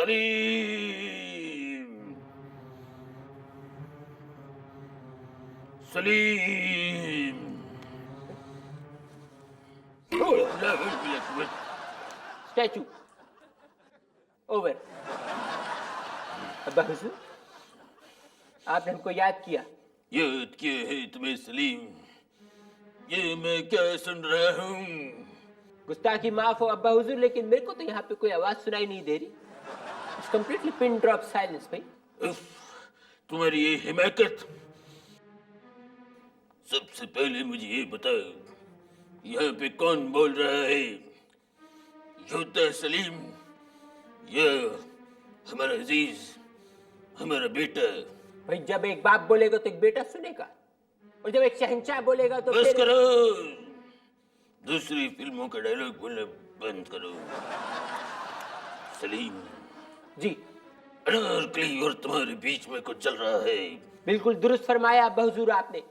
Salim, Salim. Statue over. अब्बा हुजूर, आपने हमको याद किया। याद क्या है तुम्हें सलीम? ये मैं क्या सुन रहा हूँ? गुस्ताखी माफ हो अब्बा हुजूर, लेकिन मेरे को तो यहाँ पे कोई आवाज सुनाई नहीं दे रही। It's completely pin drop silence भाई। उफ, तुम्हारी ये हिमाकत। सबसे पहले मुझे ये बताओ, यहाँ पे कौन बोल रहा है? योद्धा सलीम या हमारा अजीज, हमारा बेटा? भाई जब एक बाप बोलेगा तो एक बेटा सुनेगा, और जब एक शहंशाह बोलेगा तो बस फिर... करो, दूसरी फिल्मों का डायलॉग बोलना बंद करो। सलीम जी, अनारकली और तुम्हारे बीच में कुछ चल रहा है। बिल्कुल दुरुस्त फरमाया अब्बा हुजूर आपने।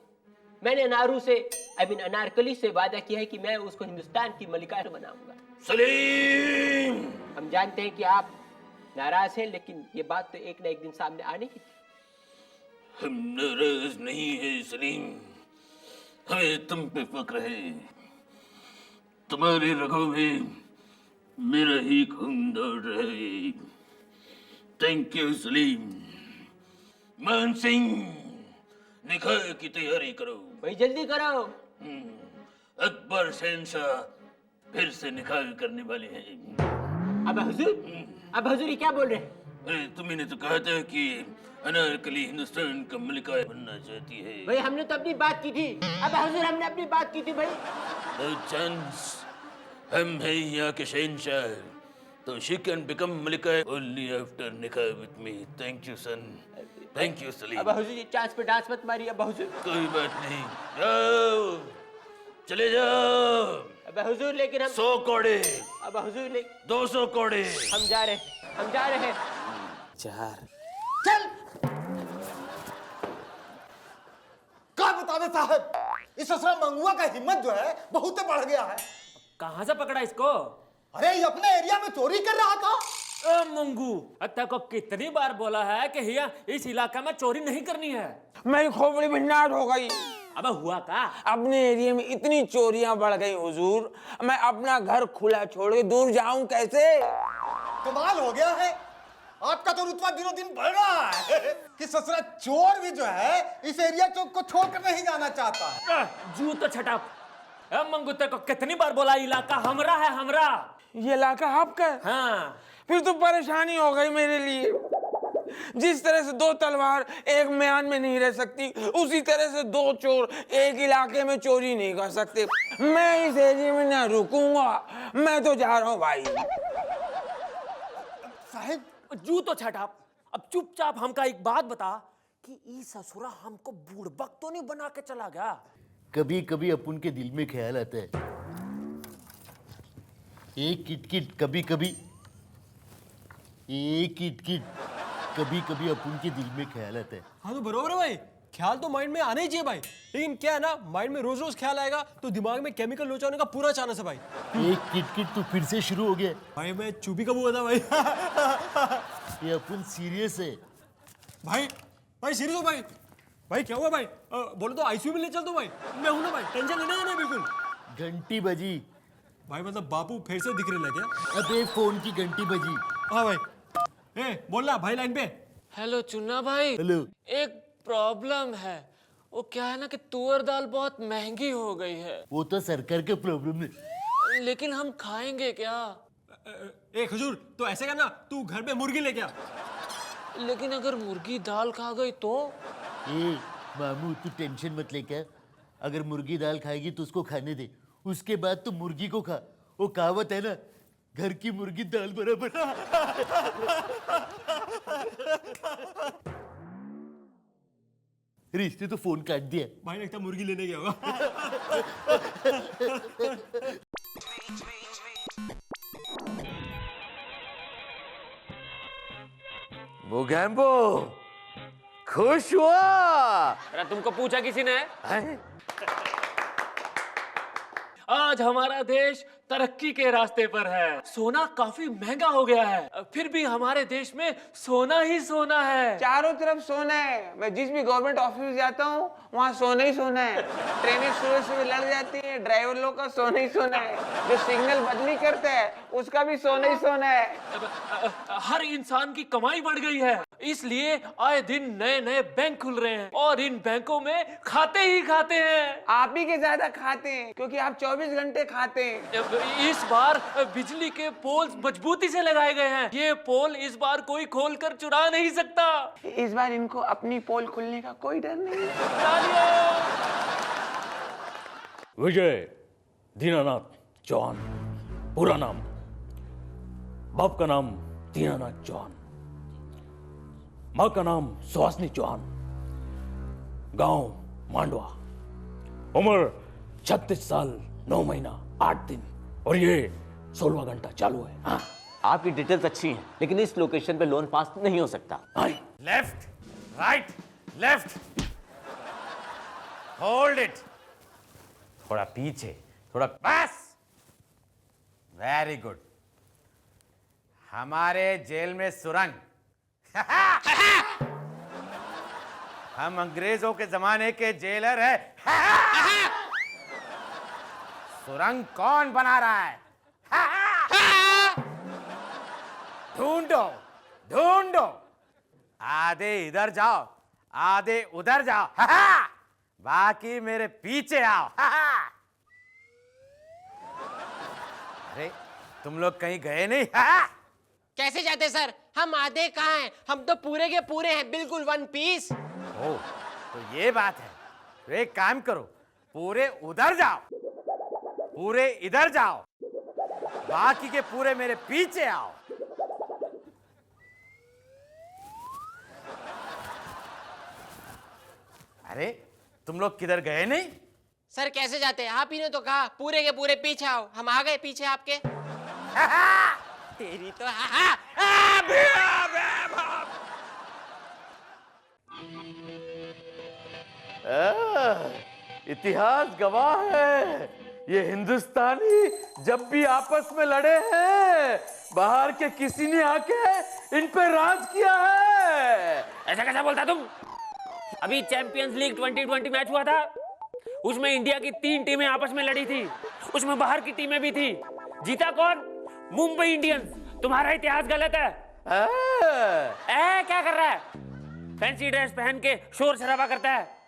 मैंने अनारकली से वादा किया है कि मैं उसको हिंदुस्तान की मलिका बनाऊंगा। सलीम, हम जानते हैं कि आप नाराज हैं, लेकिन ये बात तो एक न एक दिन सामने आने की थी। हम नाराज नहीं है सलीम, हमें तुम पे फक्र है। तुम्हारे रगों में मेरा ही खून दौड़ रहा है। Thank you Salim. मान सिंह, निकाह की तैयारी करो। भाई जल्दी करो। अकबर शहंशाह फिर से निकाह करने वाले हैं। अब्बा हुजूर ये क्या बोल रहे हैं? अरे तुम्हें तो कहा था कि अनारकली हिंदुस्तान का मलिका बनना चाहती है। भाई हमने तो अपनी बात की थी अब्बा हुजूर, हमने अपनी बात की थी भाई। नो चांस, हम हैं यहाँ के शहंशाह, तो शी कैन बिकम मलिका ओनली आफ्टर निकाह with me. Thank you son, thank you Salim. अब्बा हुजूर ये चांस पे डांस मत मारिए अब्बा हुजूर। कोई बात नहीं, जाओ, चले जाओ। अब्बा हुजूर लेकिन हम... 100 कोड़े, अब्बा हुजूर लेकिन 200 कोड़े। हम जा रहे हैं। 4 चल क्या बतावे साहब, इस ससुरा मंगुआ का हिम्मत जो है बहुत बढ़ गया है। कहाँ से पकड़ा इसको? अरे ये अपने एरिया में चोरी कर रहा था। मंगू, अत्ता को कितनी बार बोला है कि हिया इस इलाका में चोरी नहीं करनी है। मेरी खोपड़ी भिन्नाट हो गई। अबे हुआ का? अपने एरिया में इतनी चोरियां बढ़ गई हुजूर, मैं अपना घर खुला छोड़ के दूर जाऊं कैसे? कमाल हो गया है, आपका तो रुतबा दिनों दिन बढ़ रहा है कि ससुरा चोर भी जो है इस एरिया को छोड़कर नहीं जाना चाहता है। जू तो छटा। मंगू तेरे को कितनी बार बोला इलाका हमरा है, हमरा। ये इलाका आपका है? हाँ। फिर तो परेशानी हो गई मेरे लिए। जिस तरह से 2 तलवार एक म्यान में नहीं रह सकती, उसी तरह से 2 चोर एक इलाके में चोरी नहीं कर सकते। मैं इस एरिया में ना रुकूंगा, मैं तो जा रहा हूँ भाई। साहब जू तो छटा। अब चुपचाप हमका एक बात बता कि ई ससुरा हमको बूढ़बक तो नहीं बना के चला गया? कभी कभी अपन के दिल में ख्याल आता है, एक किटकिट कभी कभी, एक किटकिट कभी कभी अपन के दिल में ख्याल आता है। हाँ तो बरोबर है भाई, ख्याल तो माइंड में आना ही चाहिए भाई, लेकिन क्या है ना, माइंड में रोज रोज ख्याल आएगा तो दिमाग में केमिकल लोचा होने का पूरा चांस है भाई। एक किटकिट तो फिर से शुरू हो गया। भाई मैं चुपी कब हुआ था भाई? ये अपन सीरियस है भाई भाई सीरियस हो भाई? भाई क्या हुआ भाई? बोलो तो आईसीयू में ले चल दो भाई, मैं हूं ना भाई, टेंशन लेना है ना बिल्कुल। घंटी बजी भाई मतलब बापू फिर से दिख रहे क्या? अबे फोन की घंटी बजी। हाँ भाई, ए बोलना भाई लाइन पे। हेलो चुन्ना भाई, हेलो। एक प्रॉब्लम है। वो क्या है ना कि तुअर दाल बहुत महंगी हो गई है। वो तो सरकार का प्रॉब्लम है। लेकिन हम खाएंगे क्या? ए खजूर, तो ऐसे करना, तू घर पे मुर्गी लेके आ। लेकिन अगर मुर्गी दाल खा गई तो? ए मामू तू टेंशन मत लेकर, अगर मुर्गी दाल खाएगी तो उसको खाने दे, उसके बाद तो मुर्गी को खा। वो कहावत है ना, घर की मुर्गी दाल बराबर। अरे इसने तो फोन काट दिया। भाई लगता मुर्गी लेने गया होगा। मोगैम्बो खुश हुआ? अरे तुमको पूछा किसी ने? हैं? आज हमारा देश तरक्की के रास्ते पर है। सोना काफी महंगा हो गया है, फिर भी हमारे देश में सोना ही सोना है। चारों तरफ सोना है। मैं जिस भी गवर्नमेंट ऑफिस में जाता हूँ वहाँ सोना ही सोना है। ट्रेनें सुबह सुबह लग जाती है, ड्राइवर लोग का सोना ही सोना है। जो सिग्नल बदली करता है उसका भी सोना ही सोना है। हर इंसान की कमाई बढ़ गई है, इसलिए आए दिन नए नए बैंक खुल रहे हैं और इन बैंकों में खाते ही खाते हैं। आप ही के ज्यादा खाते हैं क्योंकि आप 24 घंटे खाते हैं। इस बार बिजली के पोल मजबूती से लगाए गए हैं। ये पोल इस बार कोई खोलकर चुरा नहीं सकता। इस बार इनको अपनी पोल खुलने का कोई डर नहीं है। विजय दीनानाथ चौहान, पूरा नाम। बाप का नाम दीनानाथ चौहान, माँ का नाम सुहासिनी चौहान, गांव मांडवा, उम्र 36 साल 9 महीना 8 दिन, और ये 16वां घंटा चालू है। हाँ। आपकी डिटेल्स अच्छी हैं, लेकिन इस लोकेशन पे लोन पास नहीं हो सकता। Left right left, hold it, थोड़ा पीछे, थोड़ा बस, वेरी गुड। हमारे जेल में सुरंग हम अंग्रेजों के जमाने के जेलर है। सुरंग कौन बना रहा है? ढूंढो ढूंढो, आधे इधर जाओ आधे उधर जाओ, बाकी मेरे पीछे आओ। अरे तुम लोग कहीं गए नहीं? कैसे जाते सर? हम आधे कहाँ हैं? हम तो पूरे के पूरे हैं, बिल्कुल वन पीस। ओ, तो ये बात है। तो एक काम करो, पूरे उधर जाओ, पूरे इधर जाओ, बाकी के पूरे मेरे पीछे आओ। अरे तुम लोग किधर गए नहीं? सर कैसे जाते हैं? आप ही ने तो कहा पूरे के पूरे पीछे आओ, हम आ गए पीछे आपके। तेरी तो इतिहास गवाह है, ये हिंदुस्तानी जब भी आपस में लड़े हैं, बाहर के किसी ने आके इन पे राज किया है। ऐसा कैसा बोलता तुम? अभी चैंपियंस लीग 2020 मैच हुआ था, उसमें इंडिया की 3 टीमें आपस में लड़ी थी, उसमें बाहर की टीमें भी थी। जीता कौन? मुंबई इंडियंस। तुम्हारा इतिहास गलत है। क्या कर रहा है? फैंसी ड्रेस पहन के शोर शराबा करता है।